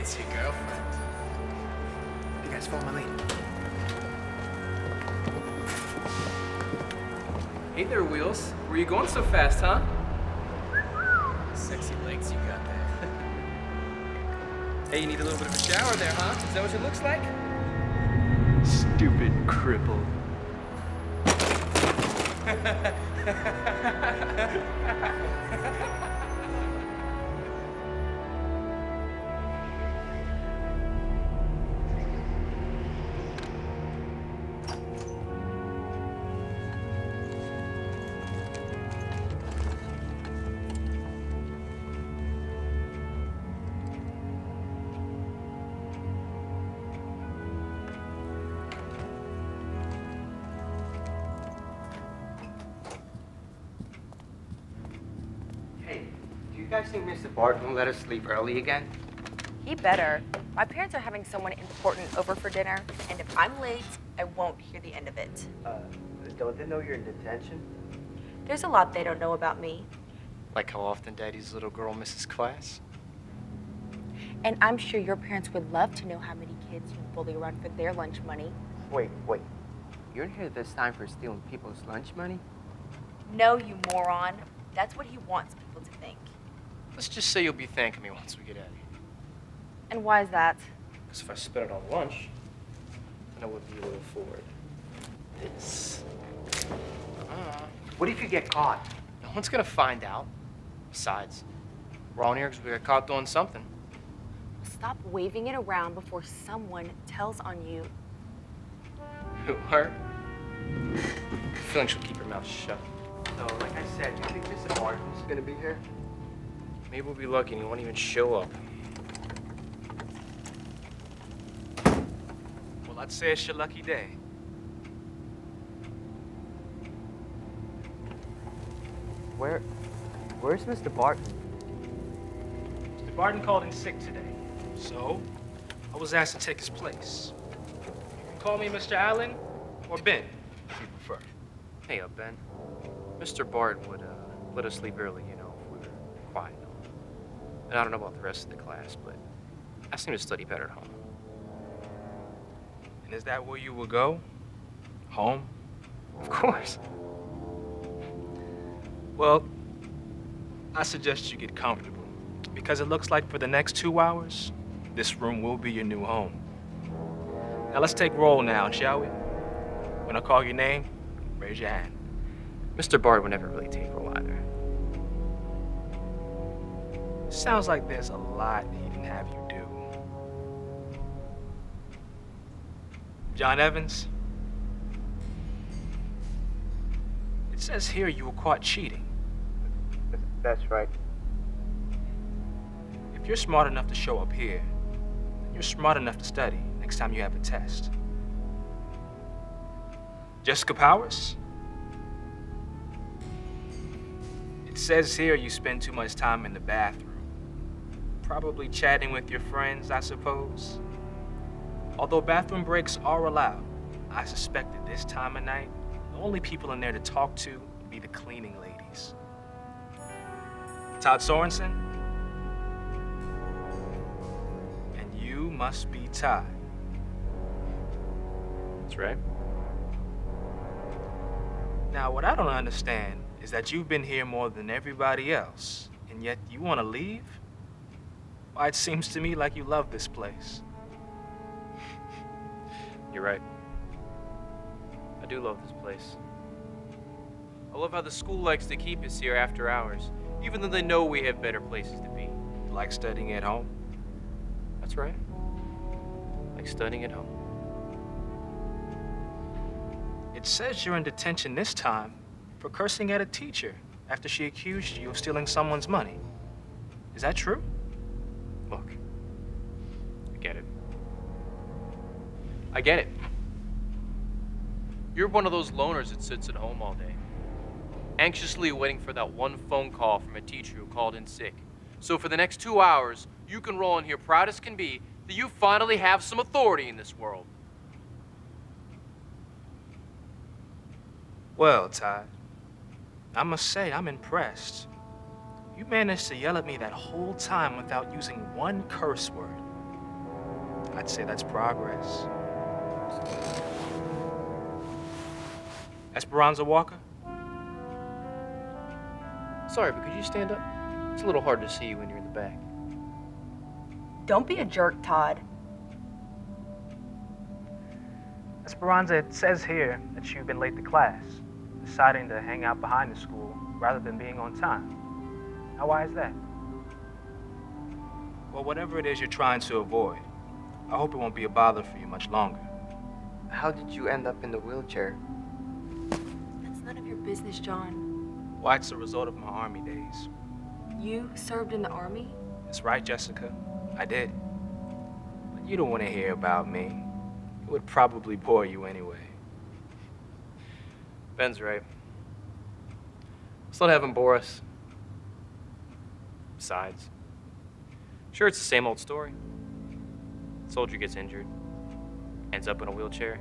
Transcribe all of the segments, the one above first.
It's your girlfriend. You guys follow my lead. Hey there, Wheels. Where you going so fast, huh? Sexy legs you got there. Hey, you need a little bit of a shower there, huh? Is that what it looks like? Stupid cripple. You guys think Mr. Barton will let us sleep early again? He better. My parents are having someone important over for dinner, and if I'm late, I won't hear the end of it. Don't they know you're in detention? There's a lot they don't know about me. Like how often Daddy's little girl misses class? And I'm sure your parents would love to know how many kids you bully around for their lunch money. Wait. You're in here this time for stealing people's lunch money? No, you moron. That's what he wants people to think. Let's just say you'll be thanking me once we get out of here. And why is that? Because if I spent it on lunch, then I wouldn't be able to afford this. What if you get caught? No one's gonna find out. Besides, we're all in here because we got caught doing something. Stop waving it around before someone tells on you. Her? I feel like she'll keep her mouth shut. So, like I said, you think Mr. Barton's gonna be here? Maybe we'll be lucky and he won't even show up. Well, I'd say it's your lucky day. Where's Mr. Barton? Mr. Barton called in sick today, so I was asked to take his place. You can call me Mr. Allen or Ben, if you prefer. Hey, Ben. Mr. Barton would let us sleep early, you know, if we were quiet. And I don't know about the rest of the class, but I seem to study better at home. And is that where you will go? Home? Of course. Well, I suggest you get comfortable, because it looks like for the next 2 hours, this room will be your new home. Now let's take roll now, shall we? When I call your name, raise your hand. Mr. Barton would never really take roll either. Sounds like there's a lot he didn't have you do. John Evans? It says here you were caught cheating. That's right. If you're smart enough to show up here, then you're smart enough to study next time you have a test. Jessica Powers? It says here you spend too much time in the bathroom. Probably chatting with your friends, I suppose. Although bathroom breaks are allowed, I suspect at this time of night, the only people in there to talk to would be the cleaning ladies. Todd Sorensen? And you must be Todd. That's right. Now, what I don't understand is that you've been here more than everybody else, and yet you want to leave? Why, it seems to me like you love this place. You're right. I do love this place. I love how the school likes to keep us here after hours, even though they know we have better places to be. Like studying at home? That's right. Like studying at home. It says you're in detention this time for cursing at a teacher after she accused you of stealing someone's money. Is that true? Look, I get it. I get it. You're one of those loners that sits at home all day, anxiously waiting for that one phone call from a teacher who called in sick. So for the next 2 hours, you can roll in here proud as can be that you finally have some authority in this world. Well, Todd, I must say I'm impressed. You managed to yell at me that whole time without using one curse word. I'd say that's progress. Esperanza Walker? Sorry, but could you stand up? It's a little hard to see you when you're in the back. Don't be a jerk, Todd. Esperanza, it says here that you've been late to class, deciding to hang out behind the school rather than being on time. Now, why is that? Well, whatever it is you're trying to avoid, I hope it won't be a bother for you much longer. How did you end up in the wheelchair? That's none of your business, John. Why, it's a result of my army days. You served in the army? That's right, Jessica. I did. But you don't want to hear about me. It would probably bore you anyway. Ben's right. Let's not have him bore us. Besides, sure, it's the same old story. Soldier gets injured, ends up in a wheelchair,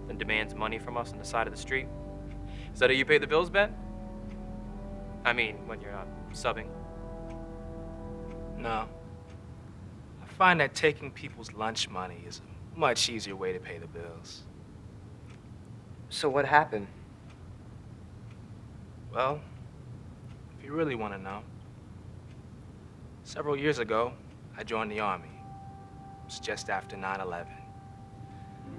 then demands money from us on the side of the street. Is that how you pay the bills, Ben? I mean, when you're not subbing. No. I find that taking people's lunch money is a much easier way to pay the bills. So what happened? Well, if you really want to know, several years ago, I joined the Army. It was just after 9/11.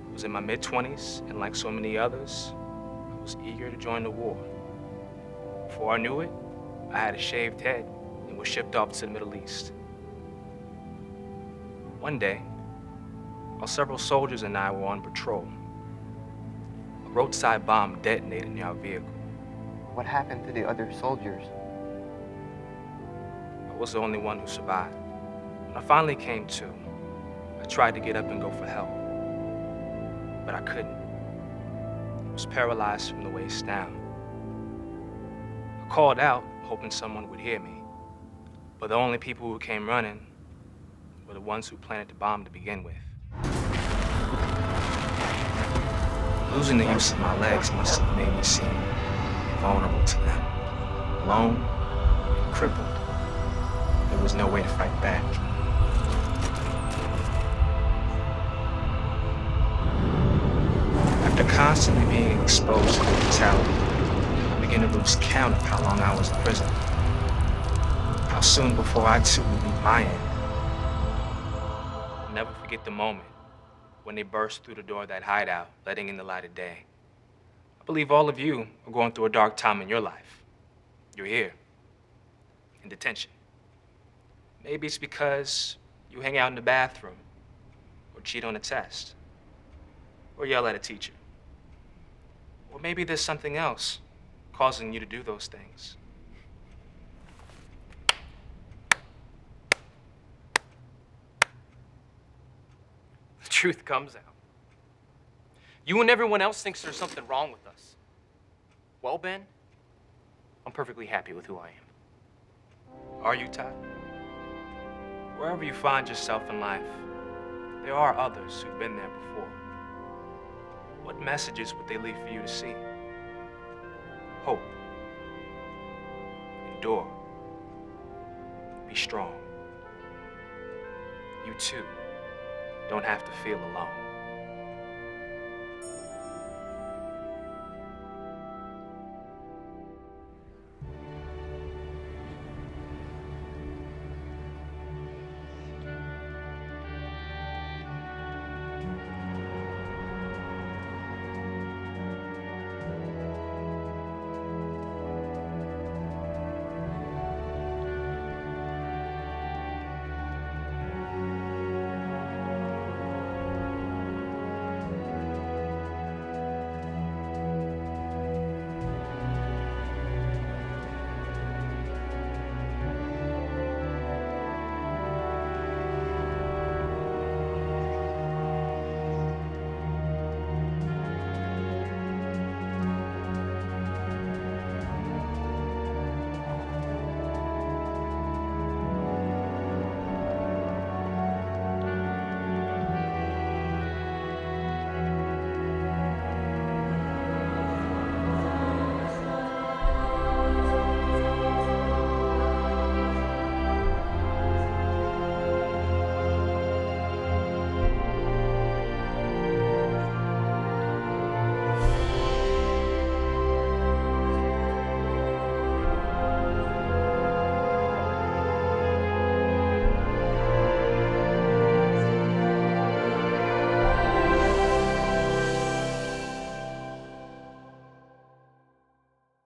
I was in my mid-20s, and like so many others, I was eager to join the war. Before I knew it, I had a shaved head and was shipped off to the Middle East. One day, while several soldiers and I were on patrol, a roadside bomb detonated near our vehicle. What happened to the other soldiers? I was the only one who survived. When I finally came to, I tried to get up and go for help, but I couldn't. I was paralyzed from the waist down. I called out, hoping someone would hear me, but the only people who came running were the ones who planted the bomb to begin with. Losing the use of my legs must have made me seem vulnerable to them, alone, and crippled. There was no way to fight back. After constantly being exposed to the brutality, I began to lose count of how long I was in prison. How soon before I too would meet my end. I'll never forget the moment when they burst through the door of that hideout, letting in the light of day. I believe all of you are going through a dark time in your life. You're here, in detention. Maybe it's because you hang out in the bathroom, or cheat on a test, or yell at a teacher. Or maybe there's something else causing you to do those things. The truth comes out. You and everyone else thinks there's something wrong with us. Well, Ben, I'm perfectly happy with who I am. Are you, Todd? Wherever you find yourself in life, there are others who've been there before. What messages would they leave for you to see? Hope. Endure. Be strong. You too don't have to feel alone.